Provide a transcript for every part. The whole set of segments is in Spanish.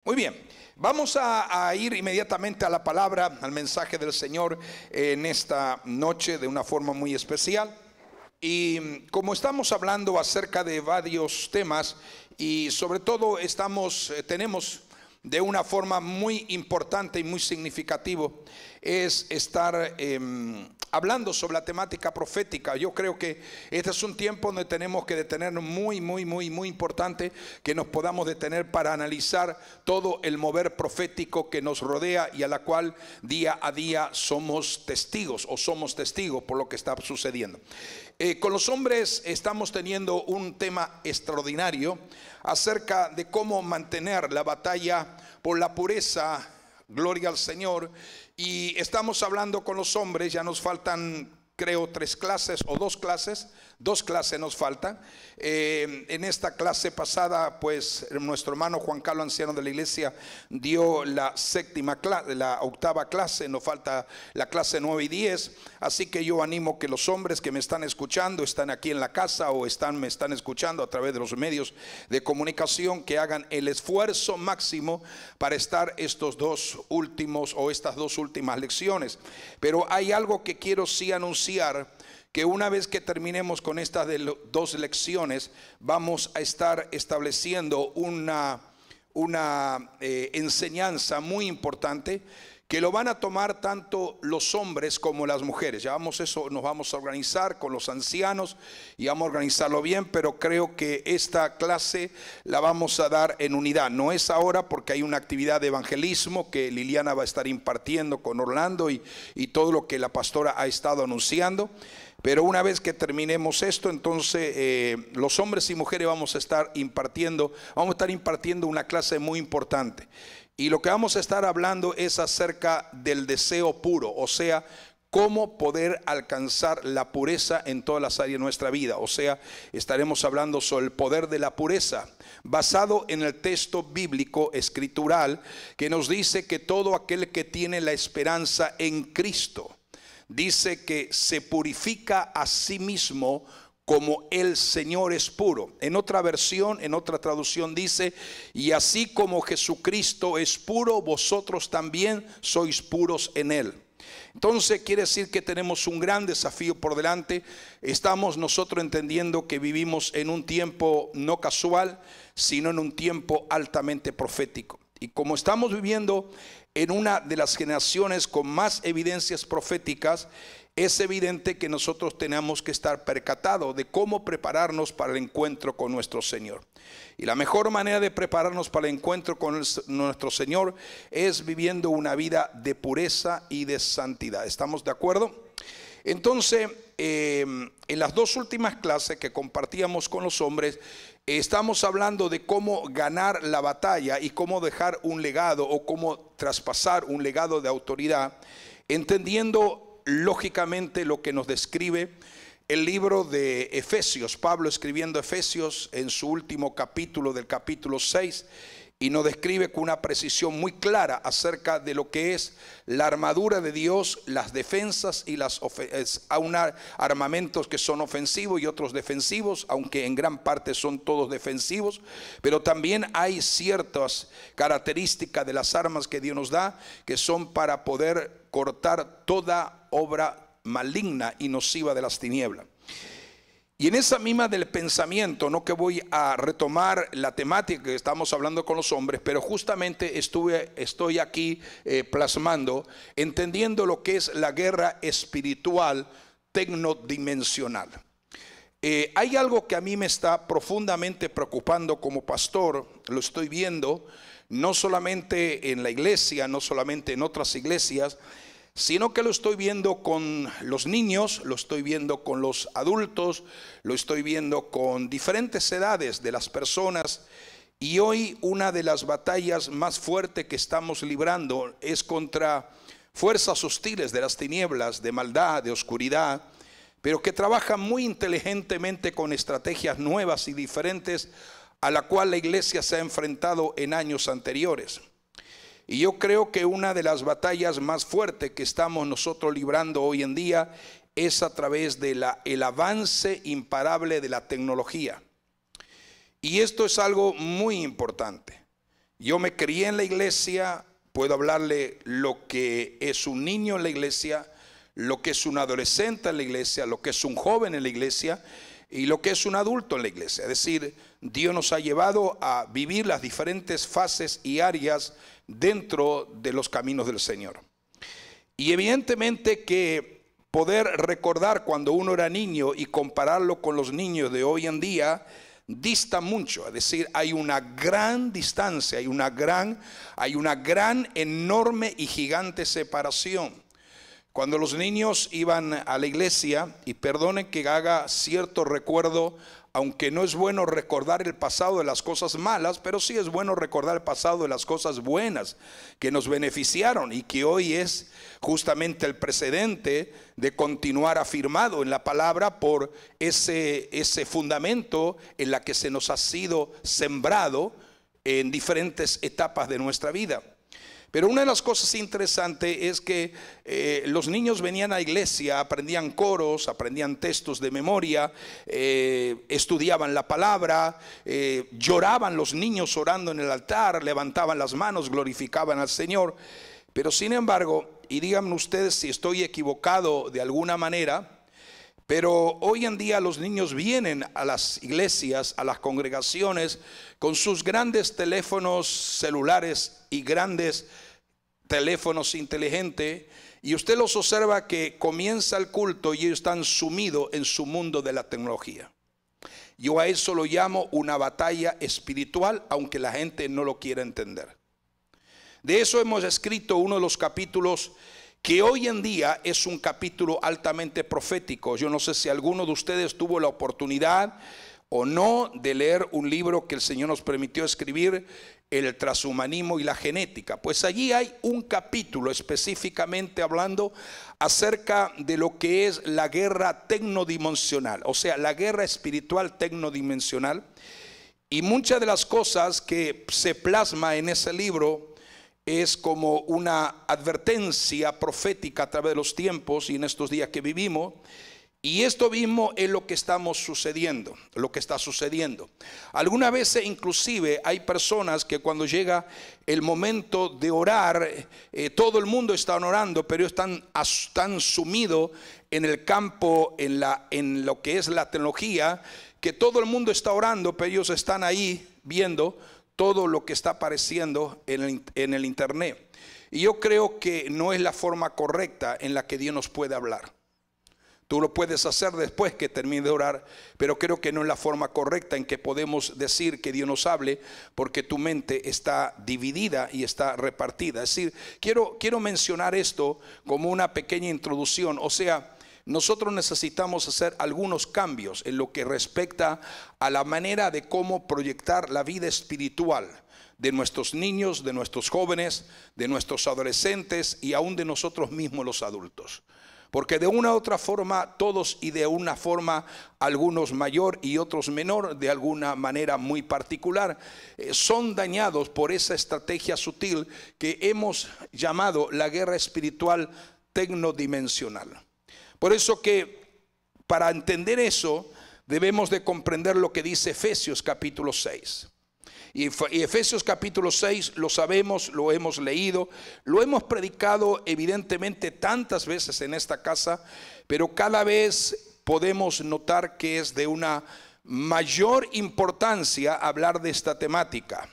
Muy bien, vamos a ir inmediatamente a la palabra, al mensaje del Señor en esta noche de una forma muy especial. Y como estamos hablando acerca de varios temas y sobre todo tenemos de una forma muy importante y muy significativo es estar hablando sobre la temática profética. Yo creo que este es un tiempo donde tenemos que detenernos muy importante, que nos podamos detener para analizar todo el mover profético que nos rodea y a la cual día a día somos testigos por lo que está sucediendo. Con los hombres estamos teniendo un tema extraordinario acerca de cómo mantener la batalla por la pureza. Gloria al Señor. Y estamos hablando con los hombres. Ya nos faltan, creo, 3 clases o 2 clases. 2 clases nos faltan. En esta clase pasada, pues nuestro hermano Juan Carlos, anciano de la iglesia, dio la octava clase. Nos falta la clase 9 y 10. Así que yo animo que los hombres que me están escuchando, están aquí en la casa o me están escuchando a través de los medios de comunicación, que hagan el esfuerzo máximo para estar estas 2 últimas lecciones. Pero hay algo que quiero sí anunciar, que una vez que terminemos con estas 2 lecciones, vamos a estar estableciendo una enseñanza muy importante, que lo van a tomar tanto los hombres como las mujeres. Nos vamos a organizar con los ancianos y vamos a organizarlo bien, pero creo que esta clase la vamos a dar en unidad. No es ahora, porque hay una actividad de evangelismo que Liliana va a estar impartiendo con Orlando y todo lo que la pastora ha estado anunciando. Pero una vez que terminemos esto, entonces los hombres y mujeres vamos a estar impartiendo una clase muy importante. Y lo que vamos a estar hablando es acerca del deseo puro, o sea, cómo poder alcanzar la pureza en todas las áreas de nuestra vida. O sea, estaremos hablando sobre el poder de la pureza, basado en el texto bíblico escritural que nos dice que todo aquel que tiene la esperanza en Cristo, dice que se purifica a sí mismo como el Señor es puro. En otra versión, en otra traducción dice: y así como Jesucristo es puro, vosotros también sois puros en Él. Entonces quiere decir que tenemos un gran desafío por delante. Estamos nosotros entendiendo que vivimos en un tiempo no casual, sino en un tiempo altamente profético. Y como estamos viviendo en una de las generaciones con más evidencias proféticas, es evidente que nosotros tenemos que estar percatados de cómo prepararnos para el encuentro con nuestro Señor. Y la mejor manera de prepararnos para el encuentro con nuestro Señor es viviendo una vida de pureza y de santidad. ¿Estamos de acuerdo? Entonces, en las 2 últimas clases que compartíamos con los hombres, estamos hablando de cómo ganar la batalla y cómo dejar un legado o cómo traspasar un legado de autoridad, entendiendo lógicamente lo que nos describe el libro de Efesios. Pablo escribiendo Efesios en su último capítulo, del capítulo 6, y nos describe con una precisión muy clara acerca de lo que es la armadura de Dios, las defensas y armamentos que son ofensivos y otros defensivos, aunque en gran parte son todos defensivos. Pero también hay ciertas características de las armas que Dios nos da, que son para poder cortar toda obra maligna y nociva de las tinieblas. Y en esa misma del pensamiento, no que voy a retomar la temática que estamos hablando con los hombres, pero justamente estoy aquí plasmando, entendiendo lo que es la guerra espiritual tecnodimensional. Hay algo que a mí me está profundamente preocupando como pastor. Lo estoy viendo no solamente en la iglesia, no solamente en otras iglesias, sino que lo estoy viendo con los niños, lo estoy viendo con los adultos, lo estoy viendo con diferentes edades de las personas. Y hoy una de las batallas más fuertes que estamos librando es contra fuerzas hostiles de las tinieblas, de maldad, de oscuridad, pero que trabajan muy inteligentemente con estrategias nuevas y diferentes a la cual la iglesia se ha enfrentado en años anteriores. Y yo creo que una de las batallas más fuertes que estamos nosotros librando hoy en día es a través de el avance imparable de la tecnología. Y esto es algo muy importante. Yo me crié en la iglesia, puedo hablarle lo que es un niño en la iglesia, lo que es un adolescente en la iglesia, lo que es un joven en la iglesia y lo que es un adulto en la iglesia. Es decir, Dios nos ha llevado a vivir las diferentes fases y áreas dentro de los caminos del Señor. Y evidentemente que poder recordar cuando uno era niño y compararlo con los niños de hoy en día dista mucho. Es decir, hay una gran distancia, hay una gran, enorme y gigante separación. Cuando los niños iban a la iglesia, y perdonen que haga cierto recuerdo, aunque no es bueno recordar el pasado de las cosas malas, pero sí es bueno recordar el pasado de las cosas buenas que nos beneficiaron y que hoy es justamente el precedente de continuar afirmado en la palabra por ese fundamento en la que se nos ha sido sembrado en diferentes etapas de nuestra vida. Pero una de las cosas interesantes es que los niños venían a la iglesia, aprendían coros, aprendían textos de memoria, estudiaban la palabra, lloraban los niños orando en el altar, levantaban las manos, glorificaban al Señor. Pero sin embargo, y díganme ustedes si estoy equivocado de alguna manera, pero hoy en día los niños vienen a las iglesias, a las congregaciones, con sus grandes teléfonos celulares y grandes teléfonos inteligentes, y usted los observa que comienza el culto y ellos están sumidos en su mundo de la tecnología. Yo a eso lo llamo una batalla espiritual, aunque la gente no lo quiera entender. De eso hemos escrito uno de los capítulos que hoy en día es un capítulo altamente profético. Yo no sé si alguno de ustedes tuvo la oportunidad o no de leer un libro que el Señor nos permitió escribir, El transhumanismo y la genética. Pues allí hay un capítulo específicamente hablando acerca de lo que es la guerra tecnodimensional, o sea, la guerra espiritual tecnodimensional. Y muchas de las cosas que se plasma en ese libro es como una advertencia profética a través de los tiempos y en estos días que vivimos. Y esto mismo es lo que está sucediendo. Algunas veces inclusive hay personas que cuando llega el momento de orar, todo el mundo está orando, pero están sumidos en el campo, en lo que es la tecnología, que todo el mundo está orando, pero ellos están ahí viendo todo lo que está apareciendo en el internet. Y yo creo que no es la forma correcta en la que Dios nos puede hablar. Tú lo puedes hacer después que termine de orar, pero creo que no es la forma correcta en que podemos decir que Dios nos hable, porque tu mente está dividida y está repartida. Es decir, quiero mencionar esto como una pequeña introducción. O sea, nosotros necesitamos hacer algunos cambios en lo que respecta a la manera de cómo proyectar la vida espiritual de nuestros niños, de nuestros jóvenes, de nuestros adolescentes y aún de nosotros mismos los adultos. Porque de una u otra forma todos, y de una forma algunos mayor y otros menor, de alguna manera muy particular, son dañados por esa estrategia sutil que hemos llamado la guerra espiritual tecnodimensional. Por eso que para entender eso debemos de comprender lo que dice Efesios capítulo 6. Y Efesios capítulo 6 lo sabemos, lo hemos leído, lo hemos predicado evidentemente tantas veces en esta casa, pero cada vez podemos notar que es de una mayor importancia hablar de esta temática.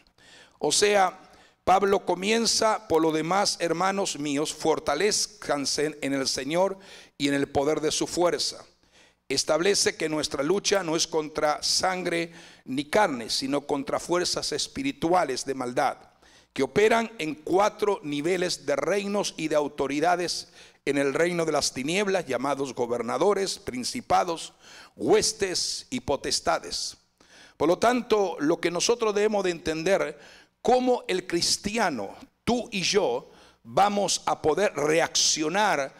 O sea, Pablo comienza: por lo demás, hermanos míos, fortalezcanse en el Señor y en el poder de su fuerza. Establece que nuestra lucha no es contra sangre ni carne, sino contra fuerzas espirituales de maldad, que operan en 4 niveles de reinos y de autoridades en el reino de las tinieblas, llamados gobernadores, principados, huestes y potestades. Por lo tanto, lo que nosotros debemos de entender, cómo el cristiano, tú y yo, vamos a poder reaccionar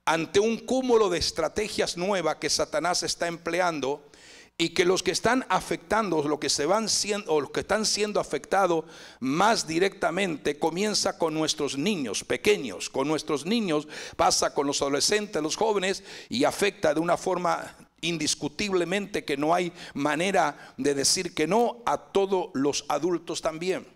ante un cúmulo de estrategias nuevas que Satanás está empleando, y que los que están afectando, los que están siendo afectados más directamente, comienza con nuestros niños pequeños. Con nuestros niños pasa con los adolescentes, los jóvenes, y afecta de una forma indiscutiblemente que no hay manera de decir que no, a todos los adultos también.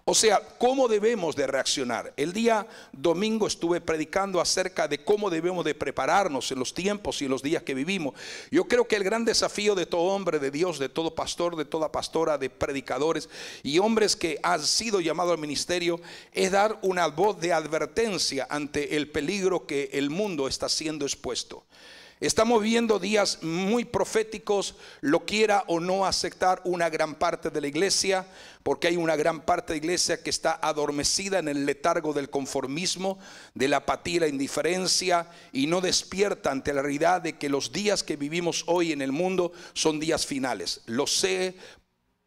O sea, ¿cómo debemos de reaccionar? El día domingo estuve predicando acerca de cómo debemos de prepararnos en los tiempos y en los días que vivimos. Yo creo que el gran desafío de todo hombre de Dios, de todo pastor, de toda pastora, de predicadores y hombres que han sido llamados al ministerio, es dar una voz de advertencia ante el peligro que el mundo está siendo expuesto. Estamos viendo días muy proféticos, lo quiera o no aceptar una gran parte de la iglesia, porque hay una gran parte de la iglesia que está adormecida en el letargo del conformismo, de la apatía y la indiferencia, y no despierta ante la realidad de que los días que vivimos hoy en el mundo son días finales. Lo sé.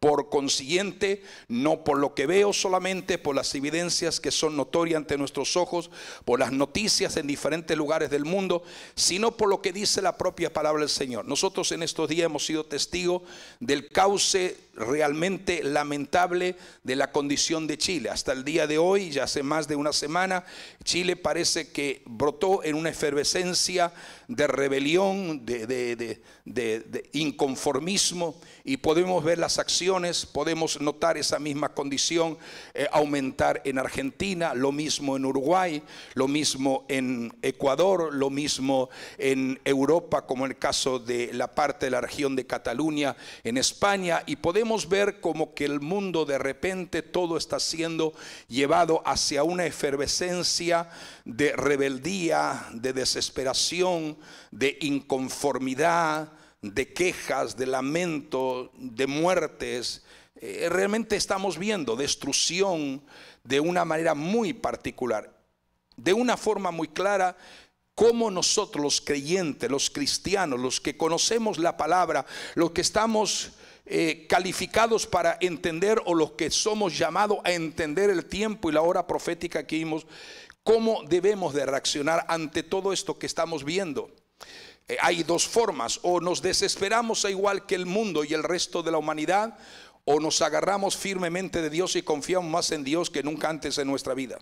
Por consiguiente, no por lo que veo solamente, por las evidencias que son notorias ante nuestros ojos, por las noticias en diferentes lugares del mundo, sino por lo que dice la propia palabra del Señor. Nosotros en estos días hemos sido testigos del cauce realmente lamentable de la condición de Chile. Hasta el día de hoy, ya hace más de una semana, Chile parece que brotó en una efervescencia de rebelión, de inconformismo, y podemos ver las acciones, podemos notar esa misma condición aumentar en Argentina, lo mismo en Uruguay, lo mismo en Ecuador, lo mismo en Europa, como en el caso de la parte de la región de Cataluña en España, y podemos ver como que el mundo de repente todo está siendo llevado hacia una efervescencia de rebeldía, de desesperación, de inconformidad, de quejas, de lamento, de muertes. Realmente estamos viendo destrucción de una manera muy particular, de una forma muy clara. Cómo nosotros los creyentes, los cristianos, los que conocemos la palabra, los que estamos calificados para entender, o los que somos llamados a entender el tiempo y la hora profética que vimos, cómo debemos de reaccionar ante todo esto que estamos viendo. Hay dos formas: o nos desesperamos a igual que el mundo y el resto de la humanidad, o nos agarramos firmemente de Dios y confiamos más en Dios que nunca antes en nuestra vida.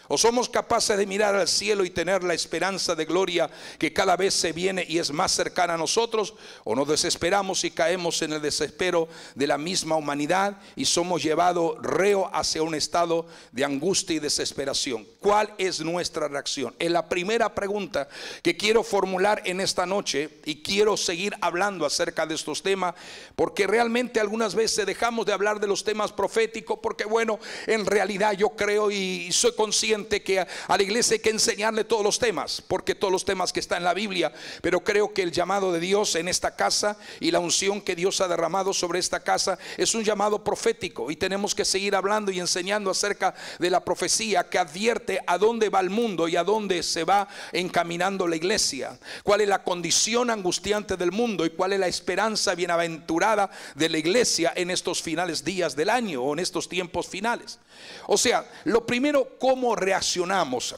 O somos capaces de mirar al cielo y tener la esperanza de gloria que cada vez se viene y es más cercana a nosotros, o nos desesperamos y caemos en el desespero de la misma humanidad y somos llevados reo hacia un estado de angustia y desesperación. ¿Cuál es nuestra reacción? Es la primera pregunta que quiero formular en esta noche, y quiero seguir hablando acerca de estos temas, porque realmente algunas veces dejamos de hablar de los temas proféticos, porque bueno, en realidad yo creo y soy consciente que a la iglesia hay que enseñarle todos los temas, porque todos los temas que están en la Biblia, pero creo que el llamado de Dios en esta casa y la unción que Dios ha derramado sobre esta casa es un llamado profético, y tenemos que seguir hablando y enseñando acerca de la profecía que advierte a dónde va el mundo y a dónde se va encaminando la iglesia, cuál es la condición angustiante del mundo y cuál es la esperanza bienaventurada de la iglesia en estos finales días del año, o en estos tiempos finales. O sea, lo primero, ¿cómo reaccionamos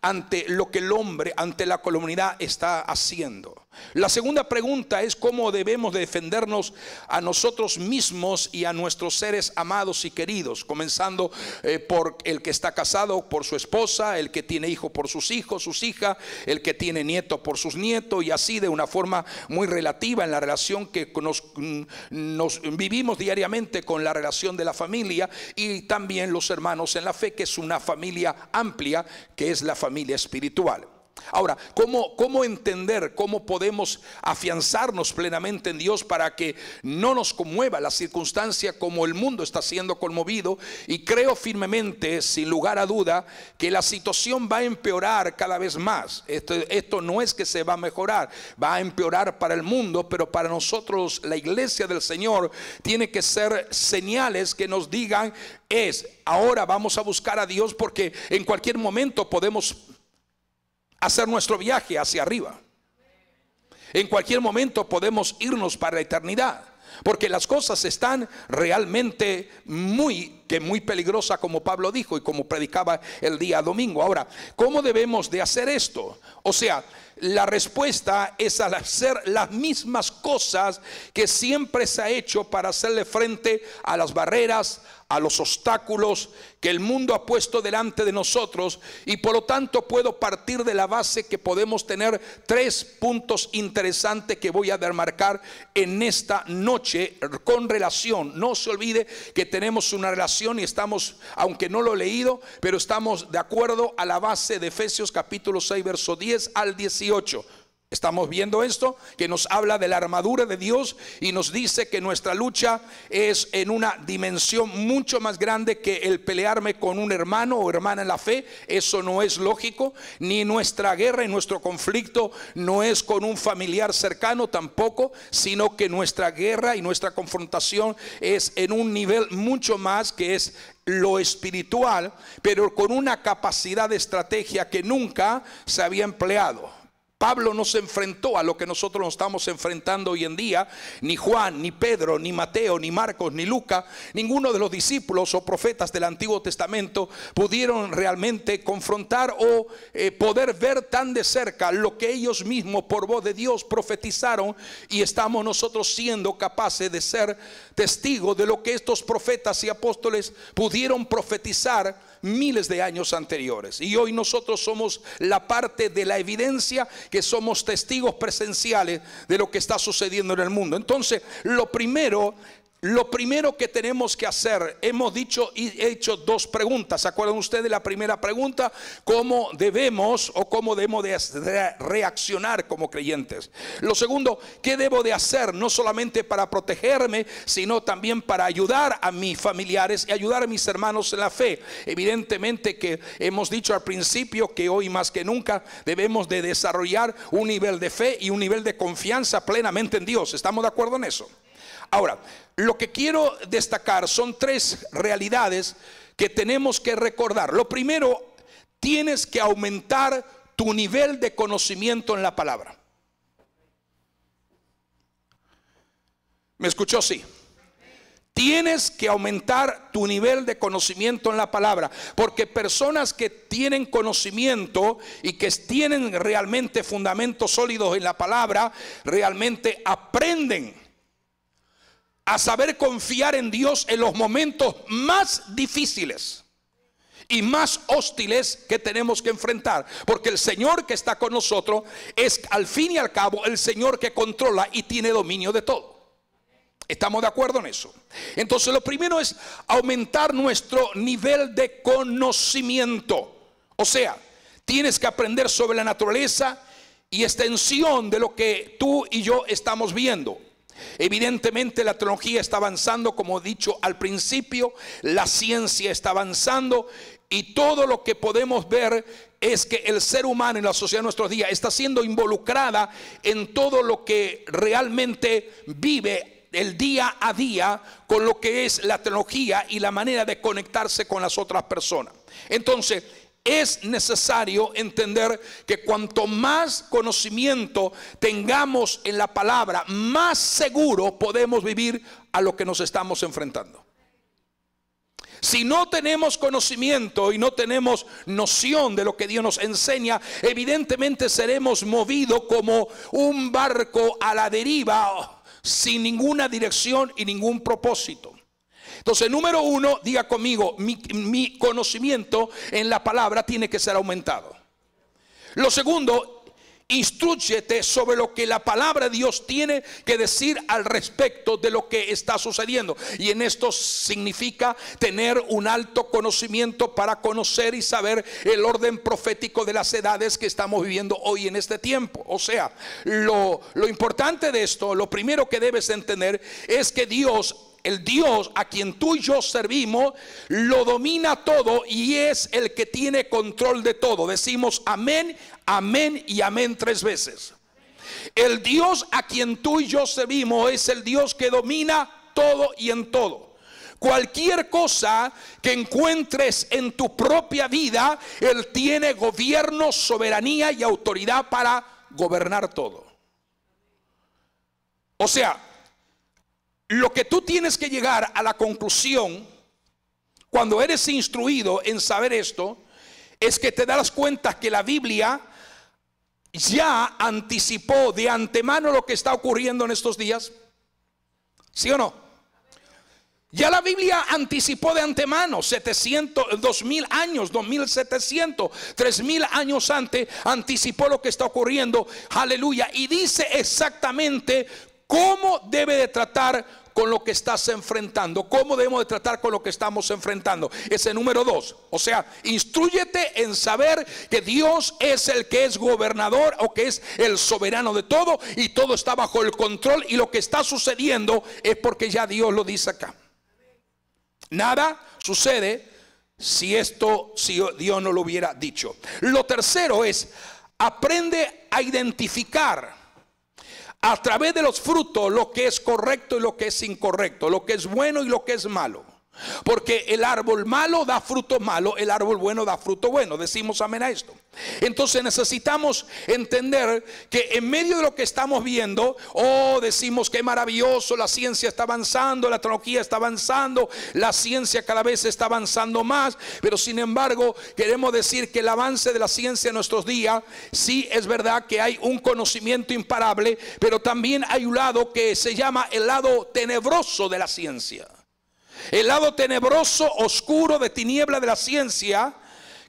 ante lo que el hombre, ante la comunidad está haciendo? La segunda pregunta es cómo debemos defendernos a nosotros mismos y a nuestros seres amados y queridos, comenzando por el que está casado por su esposa, el que tiene hijo por sus hijos, sus hijas, el que tiene nieto por sus nietos, y así de una forma muy relativa en la relación que nos vivimos diariamente con la relación de la familia, y también los hermanos en la fe, que es una familia amplia, que es la familia espiritual. Ahora, ¿cómo entender, cómo podemos afianzarnos plenamente en Dios para que no nos conmueva la circunstancia como el mundo está siendo conmovido? Y creo firmemente, sin lugar a duda, que la situación va a empeorar cada vez más. Esto no es que se va a mejorar, va a empeorar para el mundo, pero para nosotros, la iglesia del Señor, tiene que ser señales que nos digan: ahora vamos a buscar a Dios, porque en cualquier momento podemos hacer nuestro viaje hacia arriba. En cualquier momento podemos irnos para la eternidad, porque las cosas están realmente muy peligrosas, como Pablo dijo y como predicaba el día domingo. Ahora, ¿cómo debemos de hacer esto? O sea, la respuesta es al hacer las mismas cosas que siempre se ha hecho para hacerle frente a las barreras, a los obstáculos que el mundo ha puesto delante de nosotros, y por lo tanto puedo partir de la base que podemos tener 3 puntos interesantes que voy a remarcar en esta noche con relación. No se olvide que tenemos una relación y estamos, aunque no lo he leído, pero estamos de acuerdo a la base de Efesios capítulo 6 verso 10 al 18. Estamos viendo esto que nos habla de la armadura de Dios y nos dice que nuestra lucha es en una dimensión mucho más grande que el pelearme con un hermano o hermana en la fe. Eso no es lógico. Ni nuestra guerra y nuestro conflicto no es con un familiar cercano tampoco, sino que nuestra guerra y nuestra confrontación es en un nivel mucho más, que es lo espiritual, pero con una capacidad de estrategia que nunca se había empleado. Pablo no se enfrentó a lo que nosotros nos estamos enfrentando hoy en día. Ni Juan, ni Pedro, ni Mateo, ni Marcos, ni Lucas, ninguno de los discípulos o profetas del Antiguo Testamento pudieron realmente confrontar o poder ver tan de cerca lo que ellos mismos por voz de Dios profetizaron, y estamos nosotros siendo capaces de ser testigos de lo que estos profetas y apóstoles pudieron profetizar miles de años anteriores. Y hoy nosotros somos la parte de la evidencia, que somos testigos presenciales de lo que está sucediendo en el mundo. Entonces, lo primero que tenemos que hacer, hemos dicho y hecho 2 preguntas. ¿Se acuerdan ustedes de la primera pregunta? ¿Cómo debemos de reaccionar como creyentes? Lo segundo, ¿qué debo de hacer? No solamente para protegerme, sino también para ayudar a mis familiares y ayudar a mis hermanos en la fe. Evidentemente que hemos dicho al principio que hoy más que nunca debemos de desarrollar un nivel de fe y un nivel de confianza plenamente en Dios. ¿Estamos de acuerdo en eso? Ahora, lo que quiero destacar son 3 realidades que tenemos que recordar. Lo primero, tienes que aumentar tu nivel de conocimiento en la palabra. ¿Me escuchó? Sí. Tienes que aumentar tu nivel de conocimiento en la palabra, porque personas que tienen conocimiento y que tienen realmente fundamentos sólidos en la palabra, realmente aprenden a saber confiar en Dios en los momentos más difíciles y más hostiles que tenemos que enfrentar, porque el Señor que está con nosotros es al fin y al cabo el Señor que controla y tiene dominio de todo. ¿Estamos de acuerdo en eso? Entonces lo primero es aumentar nuestro nivel de conocimiento. O sea, tienes que aprender sobre la naturaleza y extensión de lo que tú y yo estamos viendo. Evidentemente la tecnología está avanzando, como he dicho al principio, la ciencia está avanzando, y todo lo que podemos ver es que el ser humano en la sociedad de nuestros días está siendo involucrada en todo lo que realmente vive el día a día con lo que es la tecnología y la manera de conectarse con las otras personas. Entonces, es necesario entender que cuanto más conocimiento tengamos en la palabra, más seguro podemos vivir a lo que nos estamos enfrentando. Si no tenemos conocimiento y no tenemos noción de lo que Dios nos enseña, evidentemente seremos movidos como un barco a la deriva, sin ninguna dirección y ningún propósito. Entonces, número 1, diga conmigo, mi conocimiento en la palabra tiene que ser aumentado. Lo segundo, instrúyete sobre lo que la palabra de Dios tiene que decir al respecto de lo que está sucediendo. Y en esto significa tener un alto conocimiento para conocer y saber el orden profético de las edades que estamos viviendo hoy en este tiempo. O sea, lo importante de esto, lo primero que debes entender es que Dios, el Dios a quien tú y yo servimos, lo domina todo y es el que tiene control de todo. Decimos amén, amén y amén 3 veces. El Dios a quien tú y yo servimos es el Dios que domina todo y en todo. Cualquier cosa que encuentres en tu propia vida, Él tiene gobierno, soberanía y autoridad para gobernar todo. O sea, lo que tú tienes que llegar a la conclusión cuando eres instruido en saber esto es que te das cuenta que la Biblia ya anticipó de antemano lo que está ocurriendo en estos días. ¿Sí o no? Ya la Biblia anticipó de antemano 2000 años, 2700, 3000 años antes, anticipó lo que está ocurriendo, aleluya, y dice exactamente cómo debe de tratar con lo que estás enfrentando, cómo debemos de tratar con lo que estamos enfrentando. Ese número 2, o sea, instrúyete en saber que Dios es el que es gobernador, o que es el soberano de todo, y todo está bajo el control, y lo que está sucediendo es porque ya Dios lo dice acá. Nada sucede si Dios no lo hubiera dicho. Lo tercero es: aprende a identificar a través de los frutos lo que es correcto y lo que es incorrecto, lo que es bueno y lo que es malo. Porque el árbol malo da fruto malo, el árbol bueno da fruto bueno. Decimos amén a esto. Entonces necesitamos entender que en medio de lo que estamos viendo, decimos que maravilloso, la ciencia está avanzando, la tecnología está avanzando, la ciencia cada vez está avanzando más. Pero sin embargo queremos decir que el avance de la ciencia en nuestros días, sí es verdad que hay un conocimiento imparable, pero también hay un lado que se llama el lado tenebroso de la ciencia. El lado tenebroso, oscuro, de tiniebla de la ciencia,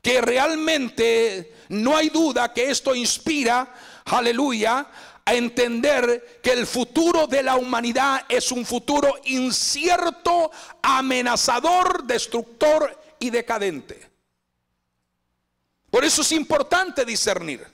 que realmente no hay duda que esto inspira, aleluya, a entender que el futuro de la humanidad es un futuro incierto, amenazador, destructor y decadente. Por eso es importante discernir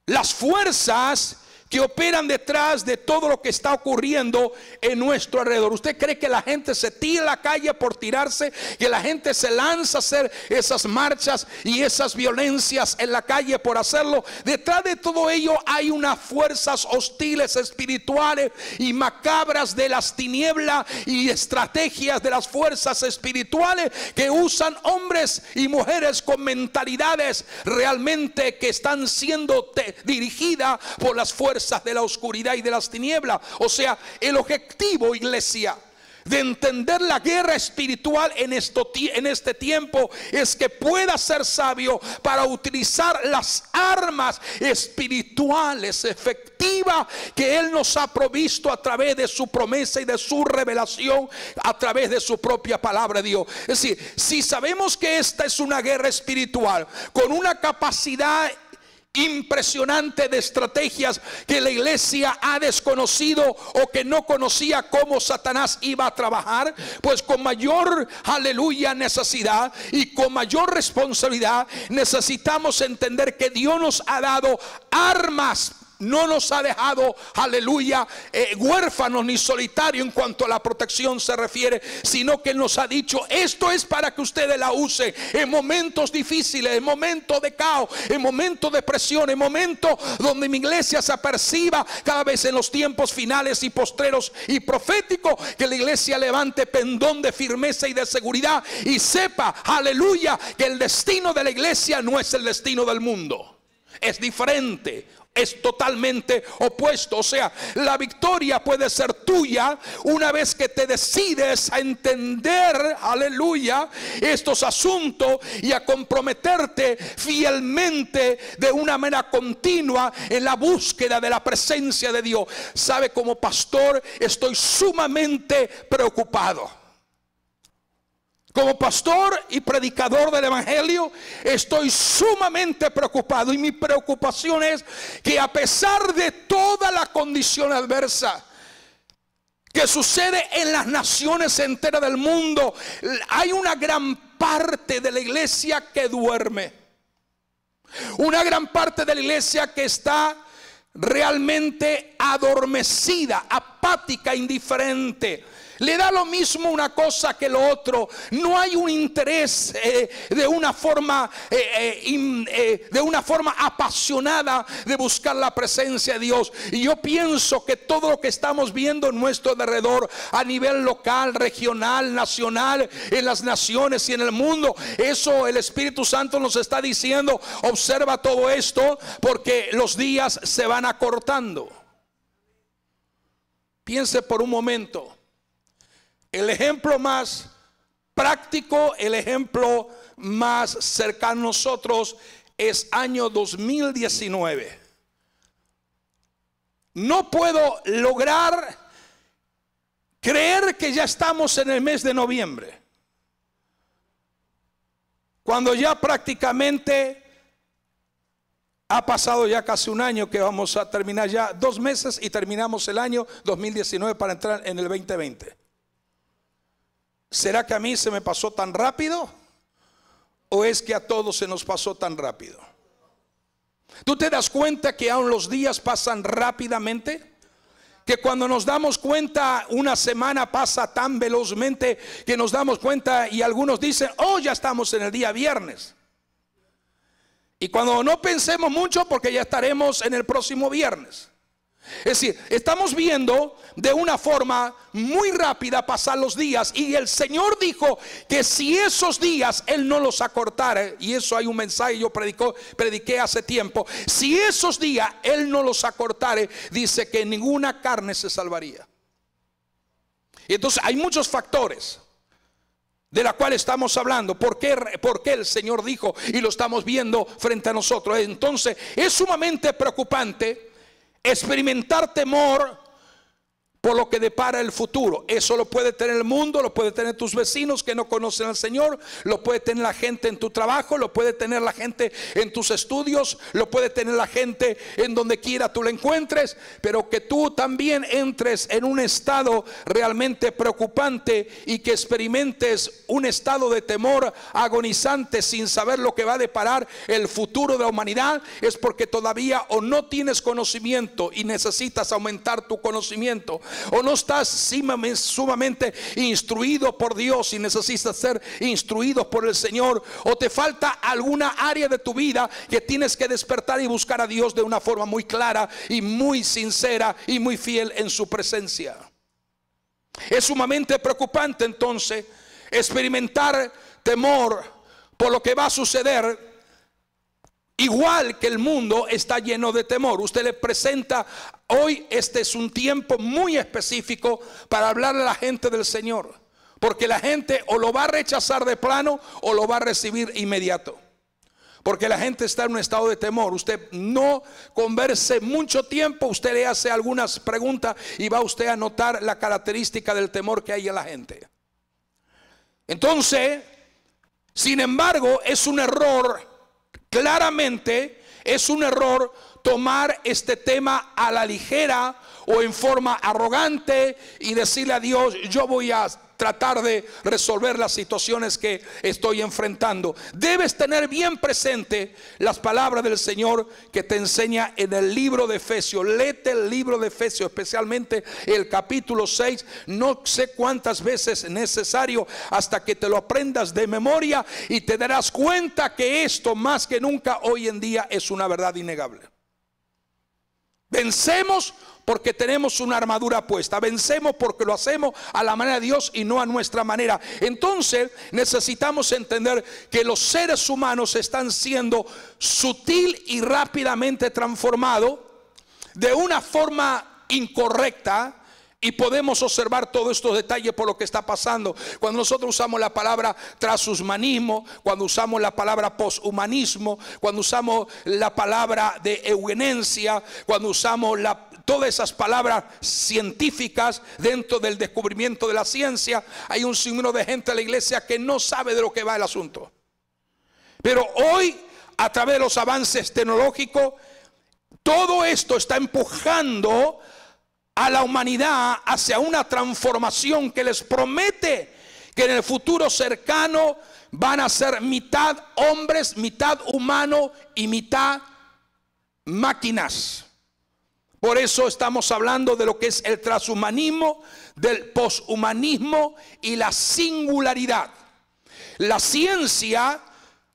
las fuerzas que operan detrás de todo lo que está ocurriendo en nuestro alrededor. ¿Usted cree que la gente se tira a la calle por tirarse? ¿Que la gente se lanza a hacer esas marchas y esas violencias en la calle por hacerlo? Detrás de todo ello hay unas fuerzas hostiles, espirituales y macabras de las tinieblas, y estrategias de las fuerzas espirituales que usan hombres y mujeres con mentalidades realmente que están siendo dirigidas por las fuerzas de la oscuridad y de las tinieblas. O sea, el objetivo, iglesia, de entender la guerra espiritual en este tiempo es que pueda ser sabio para utilizar las armas espirituales efectivas que Él nos ha provisto a través de su promesa y de su revelación, a través de su propia palabra de Dios. Es decir, si sabemos que esta es una guerra espiritual con una capacidad impresionante de estrategias que la iglesia ha desconocido o que no conocía cómo Satanás iba a trabajar, pues con mayor, aleluya, necesidad y con mayor responsabilidad necesitamos entender que Dios nos ha dado armas. No nos ha dejado, aleluya, huérfanos ni solitarios en cuanto a la protección se refiere, sino que nos ha dicho: esto es para que ustedes la usen en momentos difíciles, en momentos de caos, en momentos de presión, en momentos donde mi iglesia se aperciba cada vez en los tiempos finales y postreros y proféticos, que la iglesia levante pendón de firmeza y de seguridad y sepa, aleluya, que el destino de la iglesia no es el destino del mundo, es diferente. Es totalmente opuesto. O sea, la victoria puede ser tuya una vez que te decides a entender, aleluya, estos asuntos y a comprometerte fielmente de una manera continua en la búsqueda de la presencia de Dios. Sabe, como pastor estoy sumamente preocupado. Como pastor y predicador del evangelio estoy sumamente preocupado, y mi preocupación es que a pesar de toda la condición adversa que sucede en las naciones enteras del mundo, hay una gran parte de la iglesia que duerme, una gran parte de la iglesia que está realmente adormecida, apática, indiferente. Le da lo mismo una cosa que lo otro. No hay un interés de una forma apasionada de buscar la presencia de Dios. Y yo pienso que todo lo que estamos viendo en nuestro alrededor, a nivel local, regional, nacional, en las naciones y en el mundo, eso el Espíritu Santo nos está diciendo: observa todo esto, porque los días se van acortando. Piense por un momento. El ejemplo más práctico, el ejemplo más cercano a nosotros es año 2019. No puedo lograr creer que ya estamos en el mes de noviembre, cuando ya prácticamente ha pasado ya casi un año, que vamos a terminar ya 2 meses y terminamos el año 2019 para entrar en el 2020. ¿Será que a mí se me pasó tan rápido? ¿O es que a todos se nos pasó tan rápido? ¿Tú te das cuenta que aún los días pasan rápidamente? Que cuando nos damos cuenta, una semana pasa tan velozmente que nos damos cuenta y algunos dicen, oh, ya estamos en el día viernes. Y cuando no pensemos mucho, porque ya estaremos en el próximo viernes. Es decir, estamos viendo de una forma muy rápida pasar los días. Y el Señor dijo que si esos días Él no los acortara, y eso hay un mensaje yo prediqué hace tiempo, si esos días Él no los acortare, dice que ninguna carne se salvaría. Y entonces hay muchos factores de la cual estamos hablando. ¿Por qué el Señor dijo? Y lo estamos viendo frente a nosotros. Entonces es sumamente preocupante experimentar temor por lo que depara el futuro. Eso lo puede tener el mundo, lo puede tener tus vecinos que no conocen al Señor, lo puede tener la gente en tu trabajo, lo puede tener la gente en tus estudios, lo puede tener la gente en donde quiera tú la encuentres. Pero que tú también entres en un estado realmente preocupante y que experimentes un estado de temor agonizante sin saber lo que va a deparar el futuro de la humanidad, es porque todavía o no tienes conocimiento y necesitas aumentar tu conocimiento, o no estás sumamente instruido por Dios y necesitas ser instruido por el Señor, o te falta alguna área de tu vida que tienes que despertar y buscar a Dios de una forma muy clara y muy sincera y muy fiel en su presencia. Es sumamente preocupante entonces experimentar temor por lo que va a suceder. Igual que el mundo está lleno de temor. Usted le presenta hoy, este es un tiempo muy específico para hablarle a la gente del Señor, porque la gente o lo va a rechazar de plano o lo va a recibir inmediato, porque la gente está en un estado de temor. Usted no converse mucho tiempo, usted le hace algunas preguntas y va usted a notar la característica del temor que hay en la gente. Entonces, sin embargo, es un error. Claramente es un error tomar este tema a la ligera o en forma arrogante y decirle a Dios, yo voy a tratar de resolver las situaciones que estoy enfrentando. Debes tener bien presente las palabras del Señor que te enseña en el libro de Efesios. Léete el libro de Efesios, especialmente el capítulo 6. No sé cuántas veces es necesario hasta que te lo aprendas de memoria y te darás cuenta que esto más que nunca hoy en día es una verdad innegable. Vencemos porque tenemos una armadura puesta. Vencemos porque lo hacemos a la manera de Dios y no a nuestra manera. Entonces necesitamos entender que los seres humanos están siendo sutil y rápidamente transformados de una forma incorrecta. Y podemos observar todos estos detalles por lo que está pasando. Cuando nosotros usamos la palabra transhumanismo, cuando usamos la palabra poshumanismo, cuando usamos la palabra de eugenesia, cuando usamos todas esas palabras científicas dentro del descubrimiento de la ciencia, hay un sinnúmero de gente en la iglesia que no sabe de lo que va el asunto. Pero hoy, a través de los avances tecnológicos, todo esto está empujando a la humanidad hacia una transformación que les promete que en el futuro cercano van a ser mitad hombres, mitad humano y mitad máquinas. Por eso estamos hablando de lo que es el transhumanismo, del poshumanismo y la singularidad. La ciencia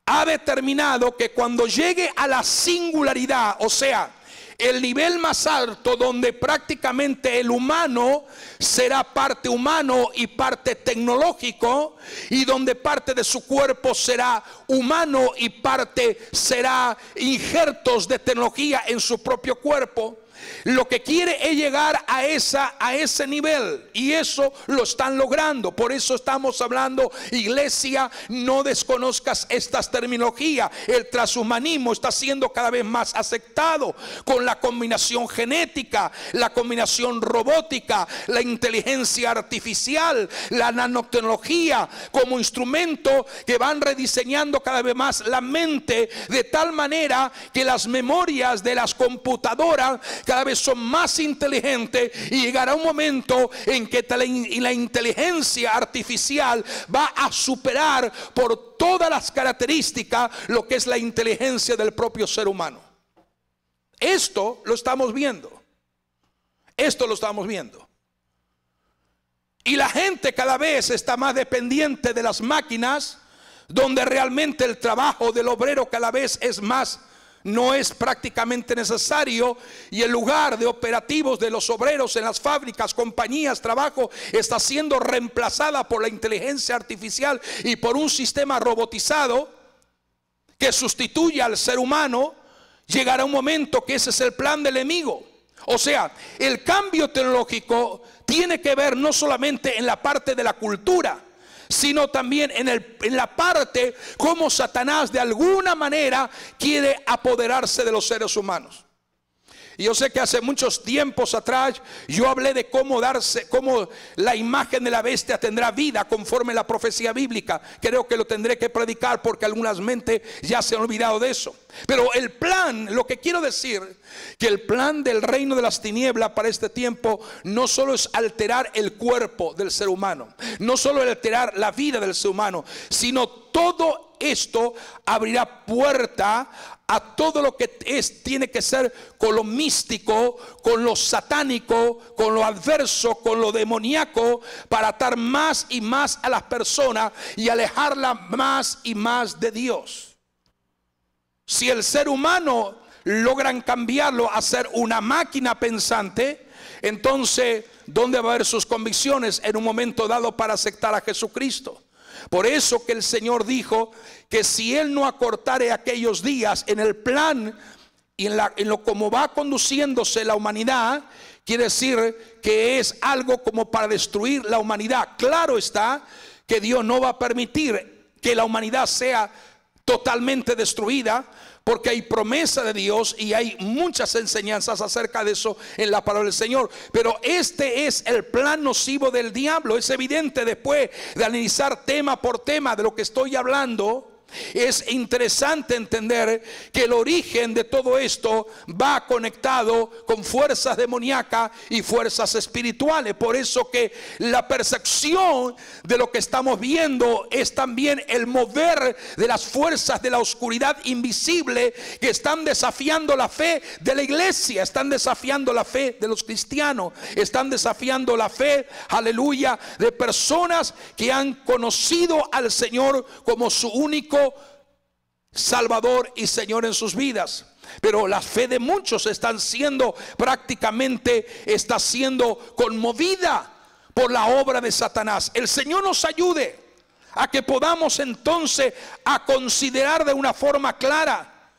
ha determinado que cuando llegue a la singularidad, o sea, el nivel más alto, donde prácticamente el humano será parte humano y parte tecnológico, y donde parte de su cuerpo será humano y parte será injertos de tecnología en su propio cuerpo. lo que quiere es llegar a ese nivel, y eso lo están logrando. Por eso estamos hablando, iglesia, no desconozcas estas terminologías. El transhumanismo está siendo cada vez más aceptado, con la combinación genética, la combinación robótica, la inteligencia artificial, la nanotecnología, como instrumento que van rediseñando cada vez más la mente, de tal manera que las memorias de las computadoras cada vez son más inteligentes, y llegará un momento en que la inteligencia artificial va a superar por todas las características lo que es la inteligencia del propio ser humano. Esto lo estamos viendo. Esto lo estamos viendo. Y la gente cada vez está más dependiente de las máquinas, donde realmente el trabajo del obrero cada vez es más, no es prácticamente necesario, y el lugar de operativos de los obreros en las fábricas, compañías, trabajo está siendo reemplazada por la inteligencia artificial y por un sistema robotizado que sustituye al ser humano. Llegará un momento que ese es el plan del enemigo. O sea, el cambio tecnológico tiene que ver no solamente en la parte de la cultura, sino también en la parte como Satanás de alguna manera quiere apoderarse de los seres humanos. Y yo sé que hace muchos tiempos atrás yo hablé de cómo la imagen de la bestia tendrá vida conforme la profecía bíblica. Creo que lo tendré que predicar porque algunas mentes ya se han olvidado de eso. Pero el plan, lo que quiero decir, que el plan del reino de las tinieblas para este tiempo no solo es alterar el cuerpo del ser humano, no solo alterar la vida del ser humano, sino todo esto abrirá puerta a todo lo que tiene que ser con lo místico, con lo satánico, con lo adverso, con lo demoníaco, para atar más y más a las personas y alejarla más y más de Dios. Si el ser humano logran cambiarlo a ser una máquina pensante, entonces ¿dónde va a haber sus convicciones en un momento dado para aceptar a Jesucristo? Por eso que el Señor dijo que si Él no acortare aquellos días en el plan y en lo como va conduciéndose la humanidad, quiere decir que es algo como para destruir la humanidad. Claro está que Dios no va a permitir que la humanidad sea totalmente destruida, porque hay promesa de Dios y hay muchas enseñanzas acerca de eso en la palabra del Señor. Pero este es el plan nocivo del diablo. Es evidente después de analizar tema por tema de lo que estoy hablando. Es interesante entender que el origen de todo esto va conectado con fuerzas demoníacas y fuerzas espirituales. Por eso que la percepción de lo que estamos viendo es también el mover de las fuerzas de la oscuridad invisible que están desafiando la fe de la iglesia, están desafiando la fe de los cristianos, están desafiando la fe, aleluya, de personas que han conocido al Señor como su único Salvador y Señor en sus vidas. Pero la fe de muchos está siendo conmovida por la obra de Satanás. El Señor nos ayude a que podamos entonces a considerar de una forma clara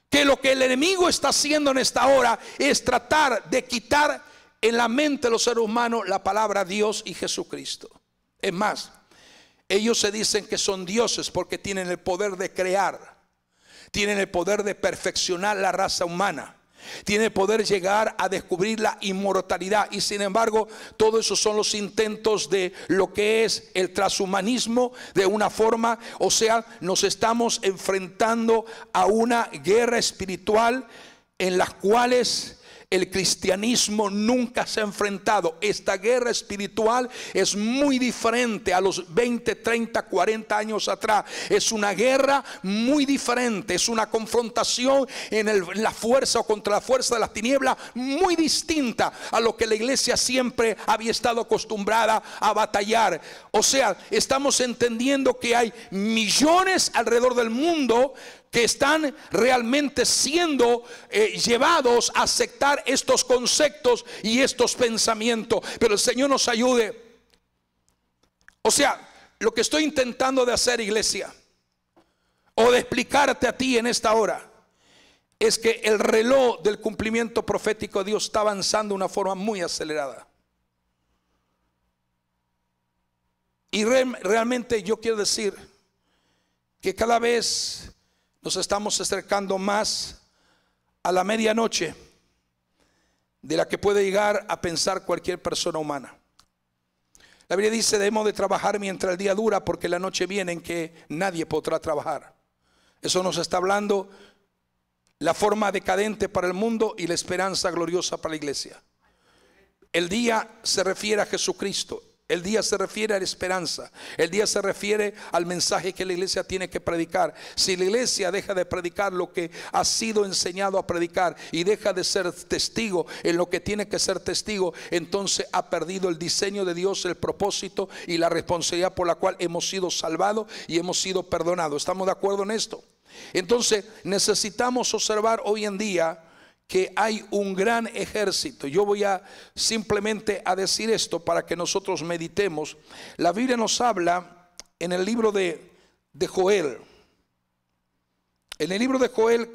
que lo que el enemigo está haciendo en esta hora es tratar de quitar en la mente de los seres humanos la palabra Dios y Jesucristo. Es más, ellos se dicen que son dioses porque tienen el poder de crear, tienen el poder de perfeccionar la raza humana, tienen el poder llegar a descubrir la inmortalidad. Y sin embargo, todo eso son los intentos de lo que es el transhumanismo de una forma. O sea, nos estamos enfrentando a una guerra espiritual en las cuales el cristianismo nunca se ha enfrentado. Esta guerra espiritual es muy diferente a los 20, 30, 40 años atrás. Es una guerra muy diferente. Es una confrontación en la fuerza o contra la fuerza de las tinieblas muy distinta a lo que la iglesia siempre había estado acostumbrada a batallar. O sea, estamos entendiendo que hay millones alrededor del mundo que están realmente siendo llevados a aceptar estos conceptos y estos pensamientos. Pero el Señor nos ayude. O sea, lo que estoy intentando de hacer, iglesia, o de explicarte a ti en esta hora, es que el reloj del cumplimiento profético de Dios está avanzando de una forma muy acelerada. Y realmente yo quiero decir que cada vez nos estamos acercando más a la medianoche de la que puede llegar a pensar cualquier persona humana. La Biblia dice: debemos de trabajar mientras el día dura, porque la noche viene en que nadie podrá trabajar. Eso nos está hablando la forma decadente para el mundo y la esperanza gloriosa para la iglesia. El día se refiere a Jesucristo. El día se refiere a la esperanza. El día se refiere al mensaje que la iglesia tiene que predicar. Si la iglesia deja de predicar lo que ha sido enseñado a predicar y deja de ser testigo en lo que tiene que ser testigo, entonces ha perdido el diseño de Dios, el propósito y la responsabilidad por la cual hemos sido salvados y hemos sido perdonados. ¿Estamos de acuerdo en esto? Entonces necesitamos observar hoy en día que hay un gran ejército. Yo voy a simplemente a decir esto para que nosotros meditemos. La Biblia nos habla en el libro de Joel. En el libro de Joel,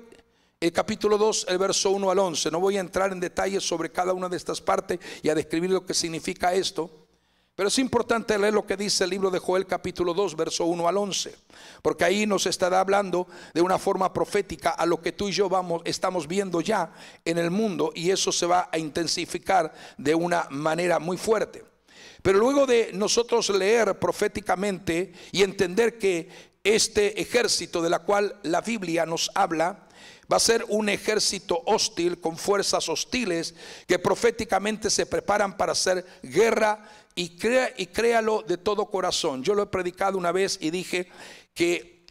el capítulo 2, el verso 1 al 11. No voy a entrar en detalles sobre cada una de estas partes y a describir lo que significa esto, pero es importante leer lo que dice el libro de Joel capítulo 2, verso 1 al 11, porque ahí nos estará hablando de una forma profética a lo que tú y yo estamos viendo ya en el mundo, y eso se va a intensificar de una manera muy fuerte. Pero luego de nosotros leer proféticamente y entender que este ejército de la cual la Biblia nos habla va a ser un ejército hostil, con fuerzas hostiles que proféticamente se preparan para hacer guerra. Y créalo de todo corazón. Yo lo he predicado una vez y dije que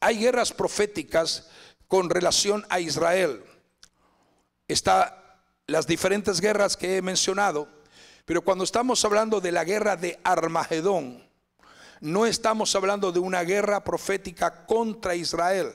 hay guerras proféticas con relación a Israel. Está las diferentes guerras que he mencionado, pero cuando estamos hablando de la guerra de Armagedón, no estamos hablando de una guerra profética contra Israel,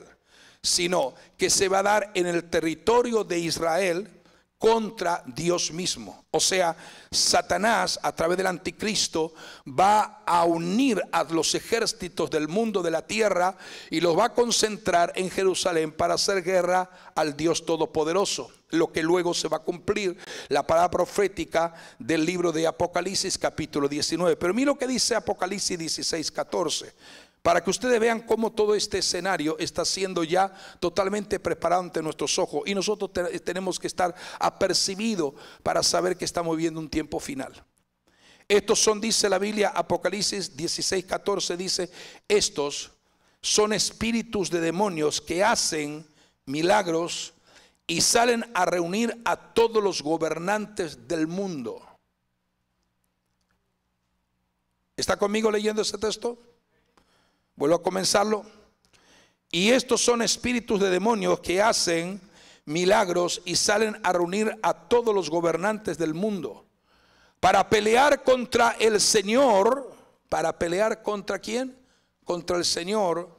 sino que se va a dar en el territorio de Israel contra Dios mismo. O sea, Satanás a través del anticristo va a unir a los ejércitos del mundo, de la tierra, y los va a concentrar en Jerusalén para hacer guerra al Dios Todopoderoso. Lo que luego se va a cumplir la palabra profética del libro de Apocalipsis capítulo 19. Pero mira lo que dice Apocalipsis 16, 14. Para que ustedes vean cómo todo este escenario está siendo ya totalmente preparado ante nuestros ojos. Y nosotros tenemos que estar apercibidos para saber que estamos viviendo un tiempo final. Estos son, dice la Biblia, Apocalipsis 16, 14, dice: estos son espíritus de demonios que hacen milagros y salen a reunir a todos los gobernantes del mundo. ¿Está conmigo leyendo ese texto? Vuelvo a comenzarlo. Y estos son espíritus de demonios que hacen milagros y salen a reunir a todos los gobernantes del mundo para pelear contra el Señor. ¿Para pelear contra quién? Contra el Señor,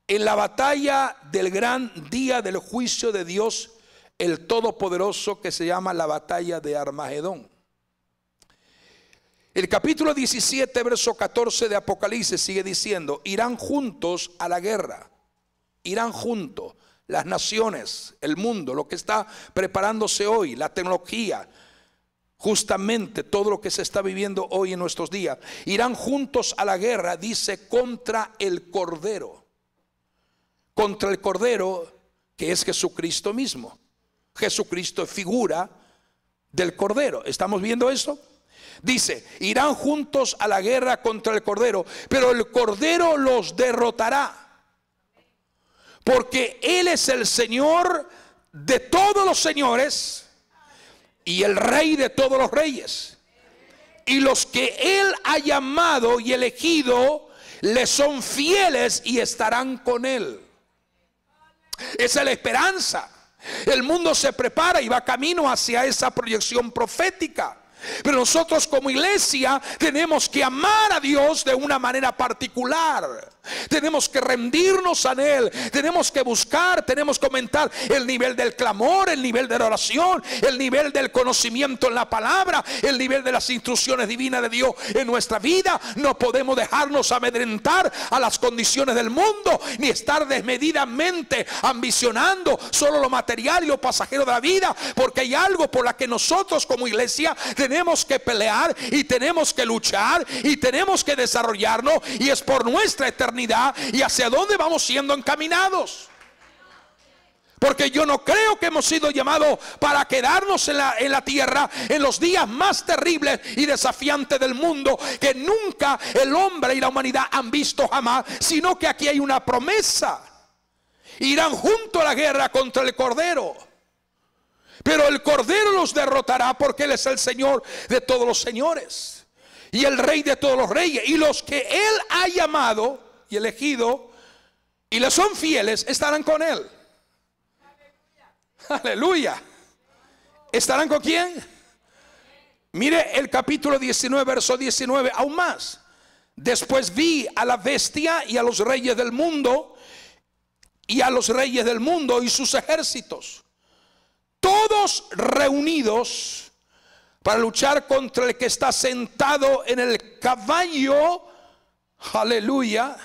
en la batalla del gran día del juicio de Dios el Todopoderoso, que se llama la batalla de Armagedón. El capítulo 17, verso 14 de Apocalipsis sigue diciendo: irán juntos a la guerra. Irán juntos las naciones, el mundo, lo que está preparándose hoy, la tecnología, justamente todo lo que se está viviendo hoy en nuestros días. Irán juntos a la guerra, dice, contra el Cordero. Contra el Cordero, que es Jesucristo mismo. Jesucristo es figura del Cordero. ¿Estamos viendo eso? Dice: irán juntos a la guerra contra el Cordero, pero el Cordero los derrotará, porque Él es el Señor de todos los señores y el Rey de todos los reyes. Y los que Él ha llamado y elegido le son fieles y estarán con Él. Esa es la esperanza. El mundo se prepara y va camino hacia esa proyección profética. Pero nosotros como iglesia tenemos que amar a Dios de una manera particular. Tenemos que rendirnos a Él. Tenemos que buscar, tenemos que aumentar el nivel del clamor, el nivel de la oración, el nivel del conocimiento en la palabra, el nivel de las instrucciones divinas de Dios en nuestra vida. No podemos dejarnos amedrentar a las condiciones del mundo, ni estar desmedidamente ambicionando solo lo material y lo pasajero de la vida, porque hay algo por la que nosotros como iglesia tenemos que pelear y tenemos que luchar y tenemos que desarrollarnos, y es por nuestra eternidad y hacia dónde vamos siendo encaminados. Porque yo no creo que hemos sido llamados para quedarnos en la tierra en los días más terribles y desafiantes del mundo, que nunca el hombre y la humanidad han visto jamás, sino que aquí hay una promesa: irán junto a la guerra contra el Cordero, pero el Cordero los derrotará, porque Él es el Señor de todos los señores y el Rey de todos los reyes, y los que Él ha llamado y elegido y le son fieles estarán con Él. Aleluya. ¿Estarán con quién? Mire el capítulo 19, verso 19, aún más. Después vi a la bestia y a los reyes del mundo, y a los reyes del mundo y sus ejércitos, todos reunidos para luchar contra el que está sentado en el caballo. Aleluya.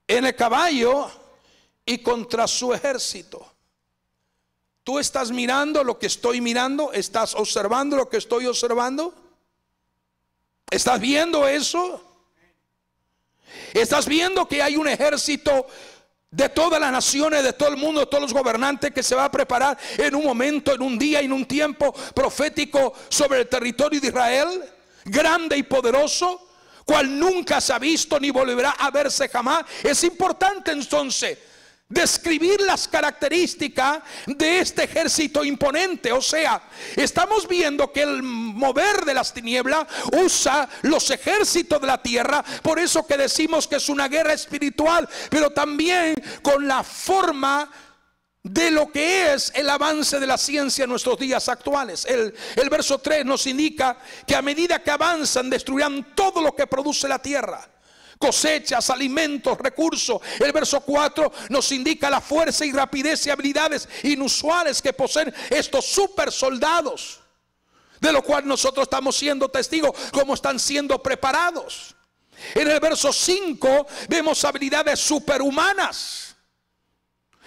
En el caballo y contra su ejército. ¿Tú estás mirando lo que estoy mirando? ¿Estás observando lo que estoy observando? ¿Estás viendo eso? ¿Estás viendo que hay un ejército de todas las naciones, de todo el mundo, de todos los gobernantes, que se va a preparar en un momento, en un día, en un tiempo profético sobre el territorio de Israel? Grande y poderoso, cual nunca se ha visto ni volverá a verse jamás. Es importante entonces describir las características de este ejército imponente. O sea, estamos viendo que el mover de las tinieblas usa los ejércitos de la tierra. Por eso que decimos que es una guerra espiritual, pero también con la forma de lo que es el avance de la ciencia en nuestros días actuales. El verso 3 nos indica que a medida que avanzan destruirán todo lo que produce la tierra: cosechas, alimentos, recursos. El verso 4 nos indica la fuerza y rapidez y habilidades inusuales que poseen estos super soldados, de lo cual nosotros estamos siendo testigos cómo están siendo preparados. En el verso 5 vemos habilidades superhumanas.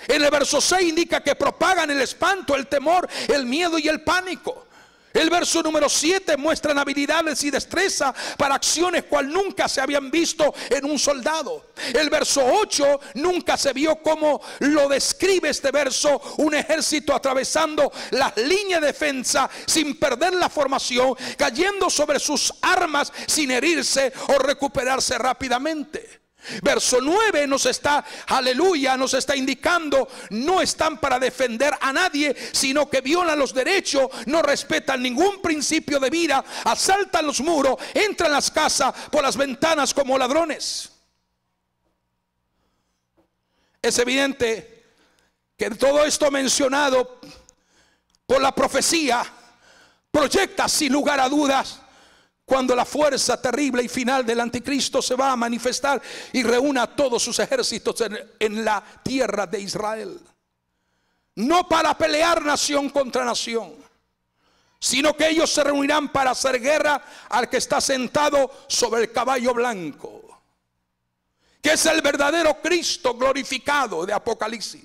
En el verso 6 indica que propagan el espanto, el temor, el miedo y el pánico. El verso número 7 muestran habilidades y destreza para acciones cual nunca se habían visto en un soldado. El verso 8 nunca se vio como lo describe este verso: un ejército atravesando las líneas de defensa sin perder la formación, cayendo sobre sus armas sin herirse o recuperarse rápidamente. Verso 9 nos está, aleluya, nos está indicando: no están para defender a nadie, sino que violan los derechos, no respetan ningún principio de vida, asaltan los muros, entran a las casas por las ventanas como ladrones. Es evidente que todo esto mencionado por la profecía proyecta sin lugar a dudas cuando la fuerza terrible y final del anticristo se va a manifestar y reúna a todos sus ejércitos en la tierra de Israel. No para pelear nación contra nación, sino que ellos se reunirán para hacer guerra al que está sentado sobre el caballo blanco, que es el verdadero Cristo glorificado de Apocalipsis.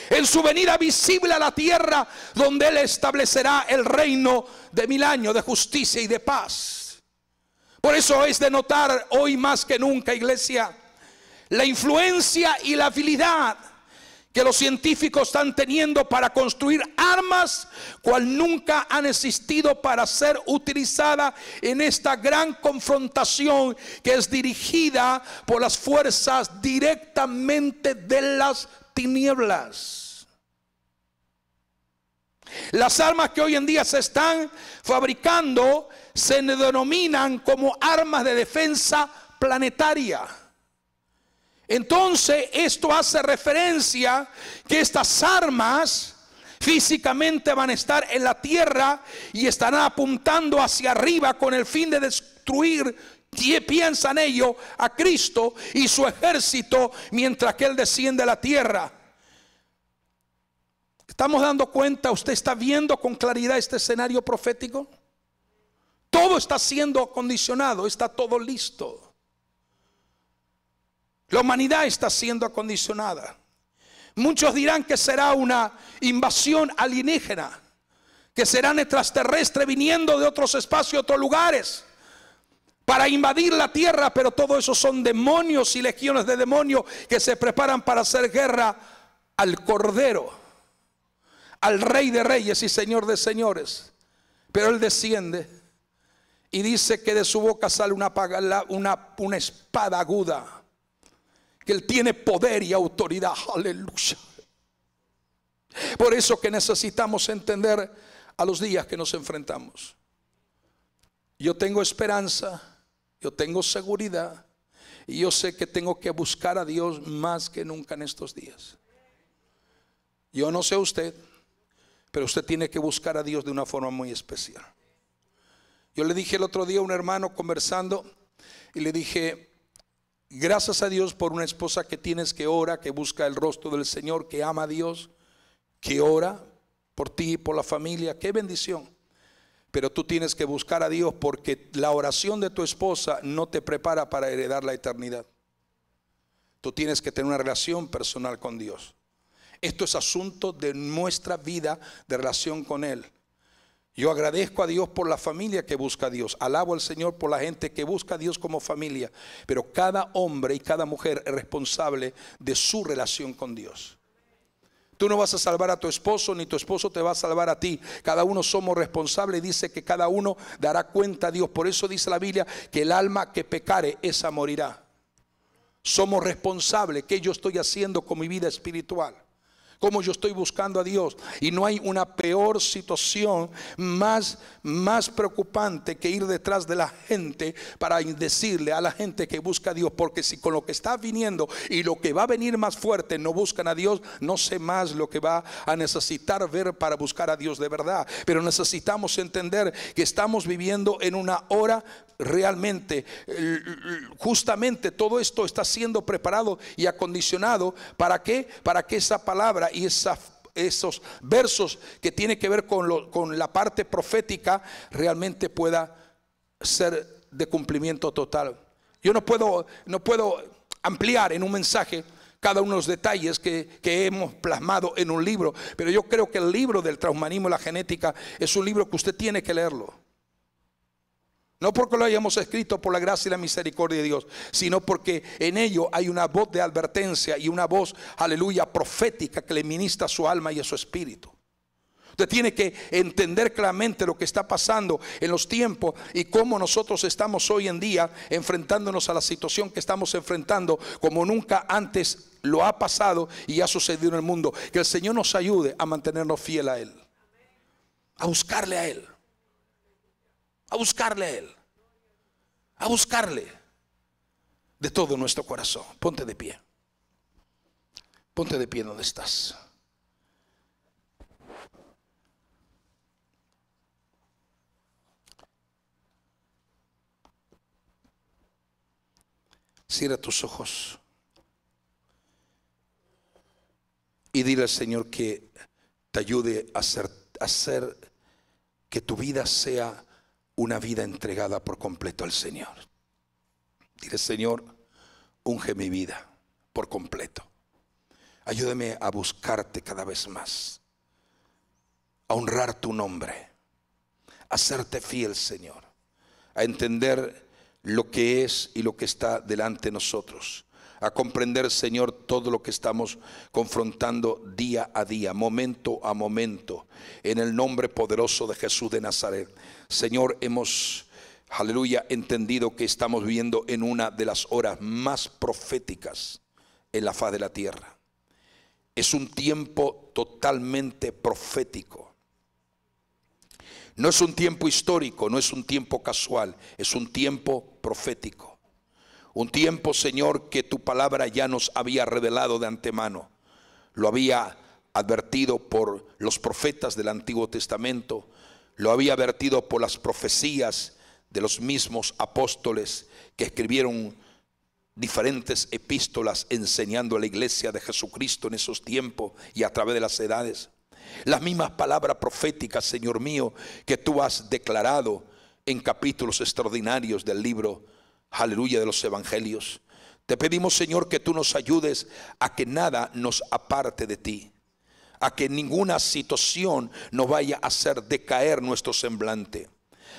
En su venida visible a la tierra, donde Él establecerá el reino de 1000 años de justicia y de paz. Por eso es de notar hoy más que nunca, iglesia, la influencia y la habilidad que los científicos están teniendo para construir armas cual nunca han existido para ser utilizada en esta gran confrontación que es dirigida por las fuerzas directamente de las tinieblas. Las armas que hoy en día se están fabricando se denominan como armas de defensa planetaria. Entonces esto hace referencia que estas armas Físicamente van a estar en la tierra y estarán apuntando hacia arriba con el fin de destruir, piensan ellos, a Cristo y su ejército mientras que Él desciende a la tierra. ¿Estamos dando cuenta? ¿Usted está viendo con claridad este escenario profético? Todo está siendo acondicionado, está todo listo. La humanidad está siendo acondicionada. Muchos dirán que será una invasión alienígena, que serán extraterrestres viniendo de otros espacios, otros lugares, para invadir la tierra. Pero todo eso son demonios y legiones de demonios que se preparan para hacer guerra al Cordero, al Rey de Reyes y Señor de Señores. Pero Él desciende y dice que de su boca sale una espada aguda, que Él tiene poder y autoridad. Aleluya. Por eso que necesitamos entender a los días que nos enfrentamos. Yo tengo esperanza, yo tengo seguridad, y yo sé que tengo que buscar a Dios más que nunca en estos días. Yo no sé usted, pero usted tiene que buscar a Dios de una forma muy especial. Yo le dije el otro día a un hermano conversando, y le dije: gracias a Dios por una esposa que tienes, que ora, que busca el rostro del Señor, que ama a Dios, que ora por ti y por la familia. Qué bendición. Pero tú tienes que buscar a Dios, porque la oración de tu esposa no te prepara para heredar la eternidad. Tú tienes que tener una relación personal con Dios. Esto es asunto de nuestra vida de relación con Él. Yo agradezco a Dios por la familia que busca a Dios. Alabo al Señor por la gente que busca a Dios como familia. Pero cada hombre y cada mujer es responsable de su relación con Dios. Tú no vas a salvar a tu esposo, ni tu esposo te va a salvar a ti. Cada uno somos responsables. Dice que cada uno dará cuenta a Dios. Por eso dice la Biblia que el alma que pecare, esa morirá. Somos responsables. ¿Qué yo estoy haciendo con mi vida espiritual? Cómo yo estoy buscando a Dios. Y no hay una peor situación más preocupante que ir detrás de la gente para decirle a la gente que busca a Dios. Porque si con lo que está viniendo y lo que va a venir más fuerte no buscan a Dios, no sé más lo que va a necesitar ver para buscar a Dios de verdad. Pero necesitamos entender que estamos viviendo en una hora realmente, justamente todo esto está siendo preparado y acondicionado. ¿Para qué? Para que esa palabra y esos versos que tiene que ver con la parte profética realmente pueda ser de cumplimiento total. Yo no puedo ampliar en un mensaje cada uno de los detalles que hemos plasmado en un libro, pero yo creo que el libro del transhumanismo y la genética es un libro que usted tiene que leerlo. No porque lo hayamos escrito por la gracia y la misericordia de Dios, sino porque en ello hay una voz de advertencia y una voz, aleluya, profética, que le ministra a su alma y a su espíritu. Usted tiene que entender claramente lo que está pasando en los tiempos y cómo nosotros estamos hoy en día enfrentándonos a la situación que estamos enfrentando como nunca antes lo ha pasado y ha sucedido en el mundo. Que el Señor nos ayude a mantenernos fiel a Él, a buscarle a Él. A buscarle a Él, a buscarle de todo nuestro corazón. Ponte de pie. Ponte de pie donde estás. Cierra tus ojos y dile al Señor que te ayude a hacer que tu vida sea una vida entregada por completo al Señor. Dile: Señor, unge mi vida por completo. Ayúdame a buscarte cada vez más, a honrar tu nombre, a serte fiel, Señor, a entender lo que es y lo que está delante de nosotros, a comprender, Señor, todo lo que estamos confrontando día a día, momento a momento, en el nombre poderoso de Jesús de Nazaret. Señor, hemos, aleluya, entendido que estamos viviendo en una de las horas más proféticas en la faz de la tierra. Es un tiempo totalmente profético. No es un tiempo histórico, no es un tiempo casual, es un tiempo profético. Un tiempo, Señor, que tu palabra ya nos había revelado de antemano. Lo había advertido por los profetas del Antiguo Testamento, lo había advertido por las profecías de los mismos apóstoles que escribieron diferentes epístolas enseñando a la iglesia de Jesucristo en esos tiempos y a través de las edades. Las mismas palabras proféticas, Señor mío, que tú has declarado en capítulos extraordinarios del libro, aleluya, de los evangelios. Te pedimos, Señor, que tú nos ayudes a que nada nos aparte de ti, a que ninguna situación nos vaya a hacer decaer nuestro semblante,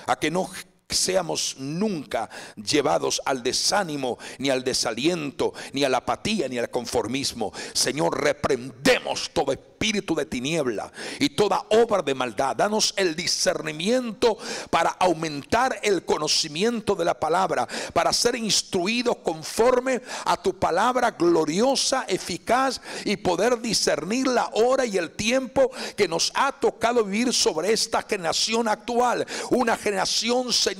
a que no seamos nunca llevados al desánimo, ni al desaliento, ni a la apatía, ni al conformismo. Señor, reprendemos todo espíritu de tiniebla y toda obra de maldad. Danos el discernimiento para aumentar el conocimiento de la palabra, para ser instruidos conforme a tu palabra gloriosa, eficaz, y poder discernir la hora y el tiempo que nos ha tocado vivir sobre esta generación actual. Una generación, Señor,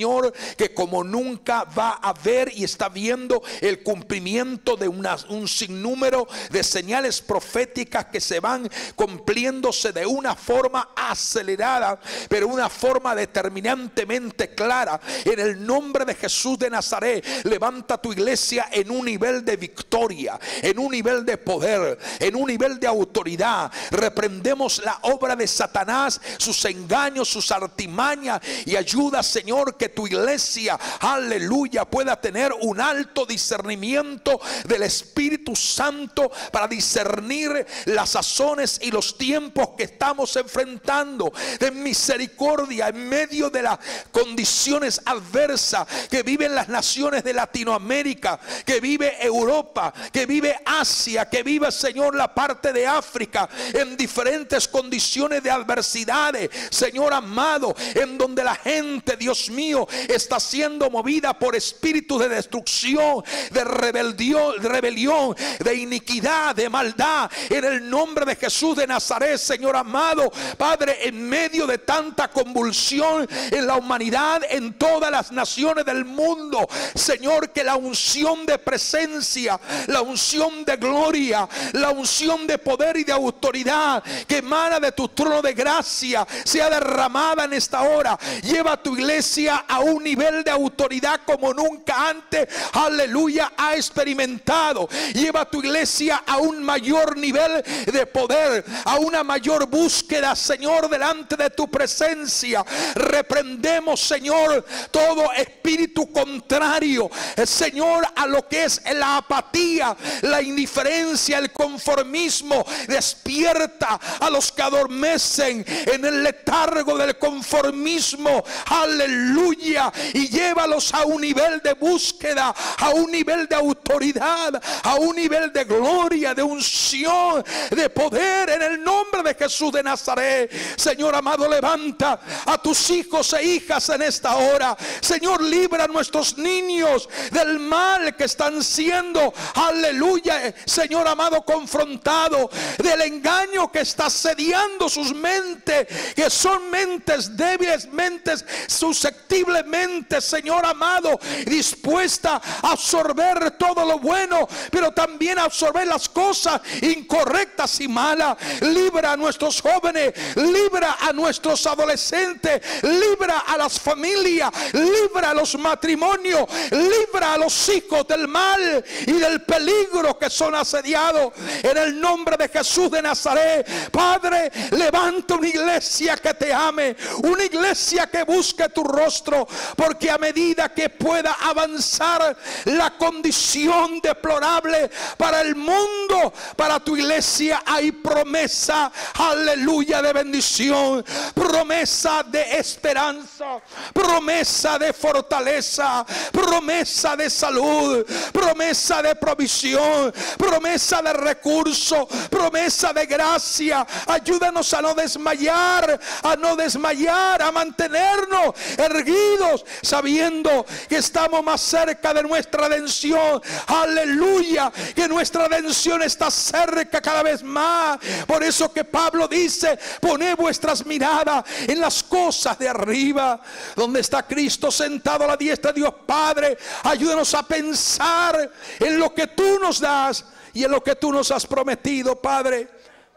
que como nunca va a ver y está viendo el cumplimiento de un sinnúmero de señales proféticas que se van cumpliéndose de una forma acelerada, pero una forma determinantemente clara. En el nombre de Jesús de Nazaret, levanta tu iglesia en un nivel de victoria, en un nivel de poder, en un nivel de autoridad. Reprendemos la obra de Satanás, sus engaños, sus artimañas, y ayuda, Señor, que tu iglesia, aleluya, pueda tener un alto discernimiento del Espíritu Santo para discernir las sazones y los tiempos que estamos enfrentando. De misericordia en medio de las condiciones adversas que viven las naciones de Latinoamérica, que vive Europa, que vive Asia, que vive, Señor, la parte de África, en diferentes condiciones de adversidades, Señor amado, en donde la gente, Dios mío, está siendo movida por espíritus de destrucción, de rebelión, de iniquidad, de maldad. En el nombre de Jesús de Nazaret, Señor amado, Padre, en medio de tanta convulsión en la humanidad, en todas las naciones del mundo, Señor, que la unción de presencia, la unción de gloria, la unción de poder y de autoridad que emana de tu trono de gracia sea derramada en esta hora. Lleva a tu iglesia a un nivel de autoridad como nunca antes, aleluya, ha experimentado. Lleva a tu iglesia a un mayor nivel de poder, a una mayor búsqueda, Señor, delante de tu presencia. Reprendemos, Señor, todo espíritu contrario, Señor, a lo que es la apatía, la indiferencia, el conformismo. Despierta a los que adormecen en el letargo del conformismo, aleluya, y llévalos a un nivel de búsqueda, a un nivel de autoridad, a un nivel de gloria, de unción, de poder, en el nombre de Jesús de Nazaret. Señor amado, levanta a tus hijos e hijas en esta hora. Señor, libra a nuestros niños del mal que están siendo, aleluya, Señor amado, confrontado, del engaño que está asediando sus mentes, que son mentes débiles, mentes susceptiblemente, Señor amado, dispuesta a absorber todo lo bueno, pero también a absorber las cosas incorrectas y malas. Libra a nuestros jóvenes, libra a nuestros adolescentes, libra a las familias, libra a los matrimonios, libra a los hijos del mal y del peligro que son asediados. En el nombre de Jesús de Nazaret, Padre, levanta una iglesia que te ame, una iglesia que busque tu rostro, porque a medida que pueda avanzar la condición deplorable para el mundo, para tu iglesia hay promesa, aleluya, de bendición, promesa de esperanza, promesa de fortaleza, promesa de salud, promesa de provisión, promesa de recurso, promesa de gracia. Ayúdanos a no desmayar, a mantenernos erguidos, sabiendo que estamos más cerca de nuestra redención, aleluya, que nuestra redención está cerca cada vez más. Por eso que Pablo dice: poned vuestras miradas en las cosas de arriba, donde está Cristo sentado a la diestra de Dios Padre. Ayúdanos a pensar en lo que tú nos das y en lo que tú nos has prometido, Padre.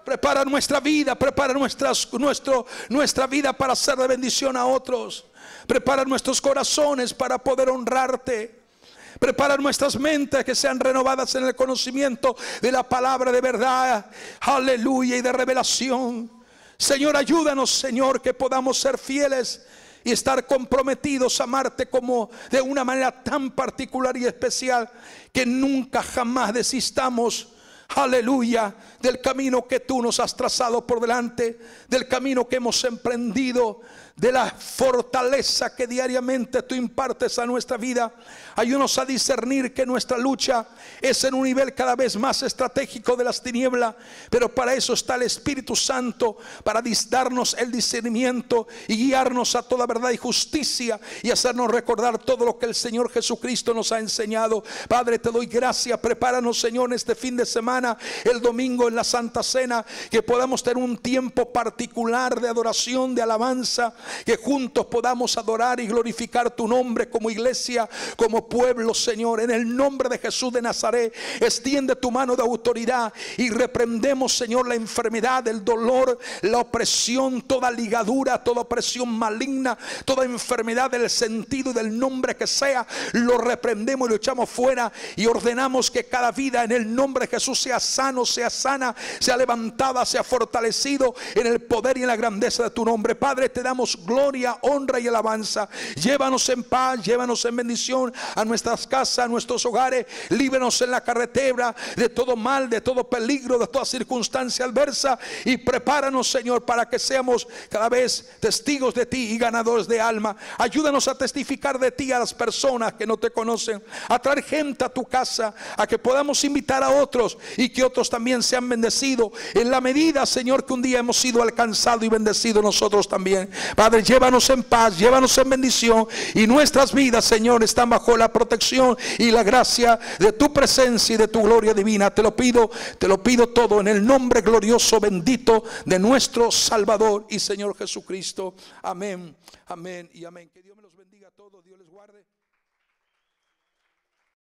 Prepara nuestra vida, prepara nuestra vida para ser de bendición a otros. Prepara nuestros corazones para poder honrarte. Prepara nuestras mentes que sean renovadas en el conocimiento de la palabra de verdad, aleluya, y de revelación. Señor, ayúdanos, Señor, que podamos ser fieles y estar comprometidos a amarte como de una manera tan particular y especial, que nunca jamás desistamos, aleluya, del camino que tú nos has trazado por delante, del camino que hemos emprendido, de la fortaleza que diariamente tú impartes a nuestra vida. Ayúdanos a discernir que nuestra lucha es en un nivel cada vez más estratégico de las tinieblas, pero para eso está el Espíritu Santo, para darnos el discernimiento y guiarnos a toda verdad y justicia, y hacernos recordar todo lo que el Señor Jesucristo nos ha enseñado. Padre, te doy gracias. Prepáranos, Señor, en este fin de semana, el domingo en la Santa Cena, que podamos tener un tiempo particular de adoración, de alabanza, que juntos podamos adorar y glorificar tu nombre como iglesia, como pueblo, Señor. En el nombre de Jesús de Nazaret, extiende tu mano de autoridad y reprendemos, Señor, la enfermedad, el dolor, la opresión, toda ligadura, toda opresión maligna, toda enfermedad del sentido y del nombre que sea, lo reprendemos y lo echamos fuera, y ordenamos que cada vida en el nombre de Jesús sea sano, sea sana, sea levantada, sea fortalecido en el poder y en la grandeza de tu nombre. Padre, te damos gloria, honra y alabanza. Llévanos en paz, llévanos en bendición a nuestras casas, a nuestros hogares. Líbranos en la carretera de todo mal, de todo peligro, de toda circunstancia adversa, y prepáranos, Señor, para que seamos cada vez testigos de ti y ganadores de alma. Ayúdanos a testificar de ti a las personas que no te conocen, a traer gente a tu casa, a que podamos invitar a otros y que otros también sean bendecidos en la medida, Señor, que un día hemos sido alcanzados y bendecidos nosotros también. Padre, llévanos en paz, llévanos en bendición, y nuestras vidas, Señor, están bajo la protección y la gracia de tu presencia y de tu gloria divina. Te lo pido todo en el nombre glorioso, bendito de nuestro Salvador y Señor Jesucristo. Amén, amén y amén. Que Dios me los bendiga a todos, Dios les guarde.